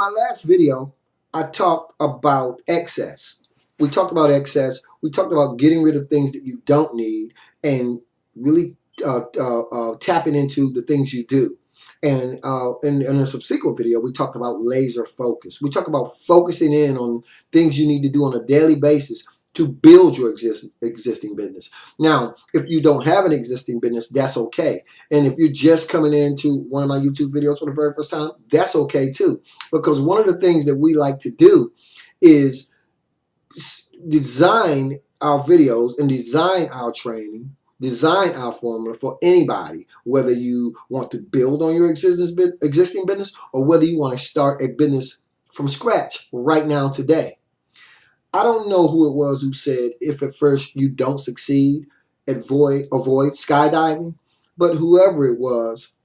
my last video, I talked about excess. We talked about excess. We talked about getting rid of things that you don't need and really tapping into the things you do. And in a subsequent video, we talked about laser focus. We talked about focusing in on things you need to do on a daily basis to build your existing business. Now, if you don't have an existing business, that's okay. And if you're just coming into one of my YouTube videos for the very first time, that's okay too. Because one of the things that we like to do is design our videos and design our training, design our formula for anybody, whether you want to build on your existing business or whether you want to start a business from scratch right now today. I don't know who it was who said if at first you don't succeed, avoid skydiving, but whoever it was,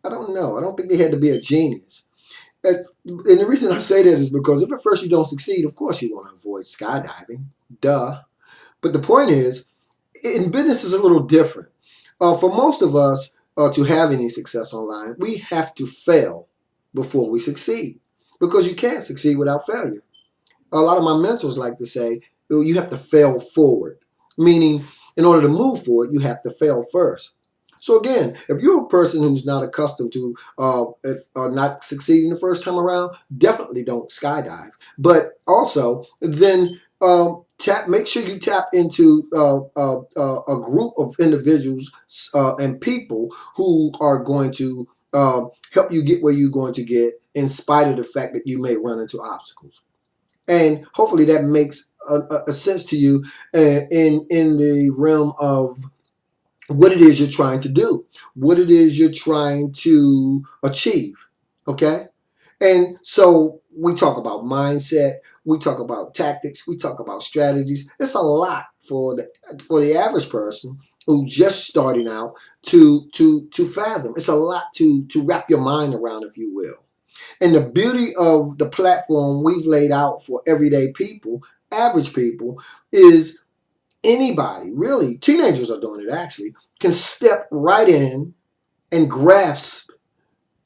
I don't know. I don't think they had to be a genius. And the reason I say that is because if at first you don't succeed, of course you want to avoid skydiving. Duh. But the point is, in business is a little different. For most of us to have any success online, we have to fail before we succeed because you can't succeed without failure. A lot of my mentors like to say, you have to fail forward, meaning in order to move forward, you have to fail first. So again, if you're a person who's not accustomed to not succeeding the first time around, definitely don't skydive. But also, then make sure you tap into a group of individuals and people who are going to help you get where you're going to get in spite of the fact that you may run into obstacles. And hopefully that makes a sense to you in the realm of what it is you're trying to do, what it is you're trying to achieve, okay? And so we talk about mindset, we talk about tactics, we talk about strategies. It's a lot for the average person who's just starting out to fathom. It's a lot to wrap your mind around, if you will. And the beauty of the platform we've laid out for everyday people, average people, is anybody, really, teenagers are doing it actually, can step right in and grasp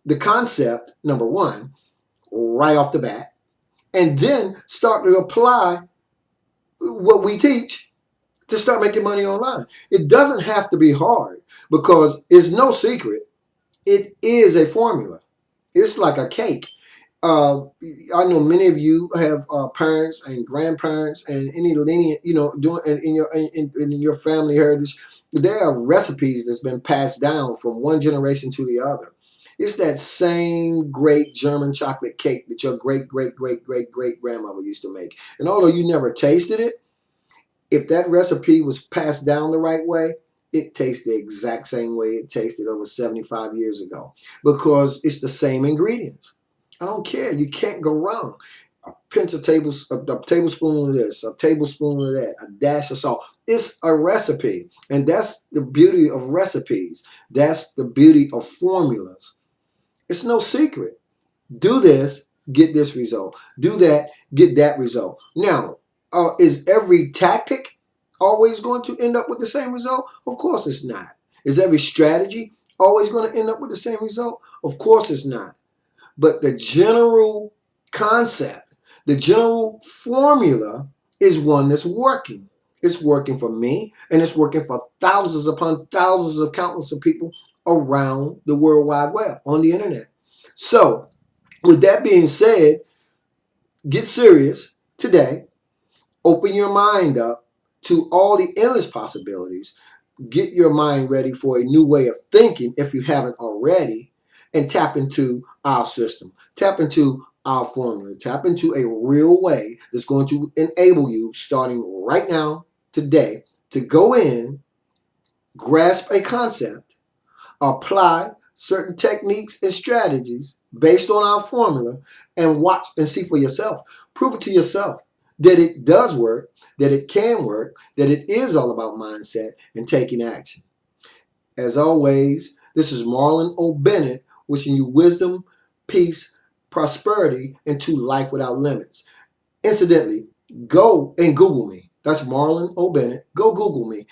the concept, number one, right off the bat, and then start to apply what we teach to start making money online. It doesn't have to be hard because it's no secret. It is a formula. It's like a cake. I know many of you have parents and grandparents and any lineage, doing in your family heritage. There are recipes that's been passed down from one generation to the other. It's that same great German chocolate cake that your great grandmother used to make. And although you never tasted it, if that recipe was passed down the right way, it tastes the exact same way it tasted over 75 years ago because it's the same ingredients. I don't care. You can't go wrong. A tablespoon of this, a tablespoon of that, a dash of salt. It's a recipe. And that's the beauty of recipes. That's the beauty of formulas. It's no secret. Do this, get this result. Do that, get that result. Now, is every tactic always going to end up with the same result? Of course it's not. Is every strategy always going to end up with the same result? Of course it's not. But the general concept, the general formula is one that's working. It's working for me, and it's working for thousands upon thousands of countless of people around the World Wide Web, on the internet. So, with that being said, get serious today. Open your mind up to all the endless possibilities. Get your mind ready for a new way of thinking if you haven't already. And tap into our system, tap into our formula, tap into a real way that's going to enable you, starting right now, today, to go in, grasp a concept, apply certain techniques and strategies based on our formula, and watch and see for yourself. Prove it to yourself that it does work, that it can work, that it is all about mindset and taking action. As always, this is Marlon O. Bennett, wishing you wisdom, peace, prosperity, and to life without limits. Incidentally, go and Google me. That's Marlon O. Bennett. Go Google me.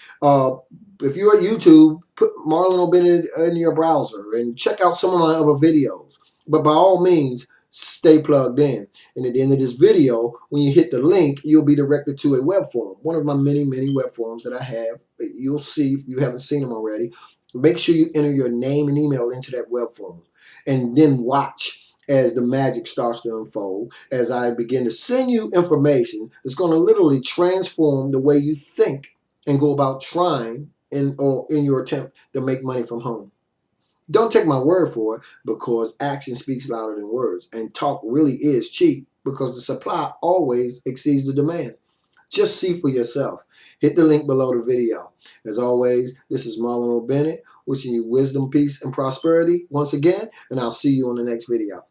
If you're at YouTube, put Marlon O. Bennett in your browser and check out some of my other videos. But by all means, Stay plugged in. And at the end of this video, when you hit the link, you'll be directed to a web form. One of my many, many web forms that I have. You'll see if you haven't seen them already. Make sure you enter your name and email into that web form. And then watch as the magic starts to unfold, as I begin to send you information that's going to literally transform the way you think and go about trying in your attempt to make money from home. Don't take my word for it, because action speaks louder than words, and talk really is cheap because the supply always exceeds the demand. Just see for yourself. Hit the link below the video. As always, this is Marlon O. Bennett wishing you wisdom, peace, and prosperity once again, and I'll see you on the next video.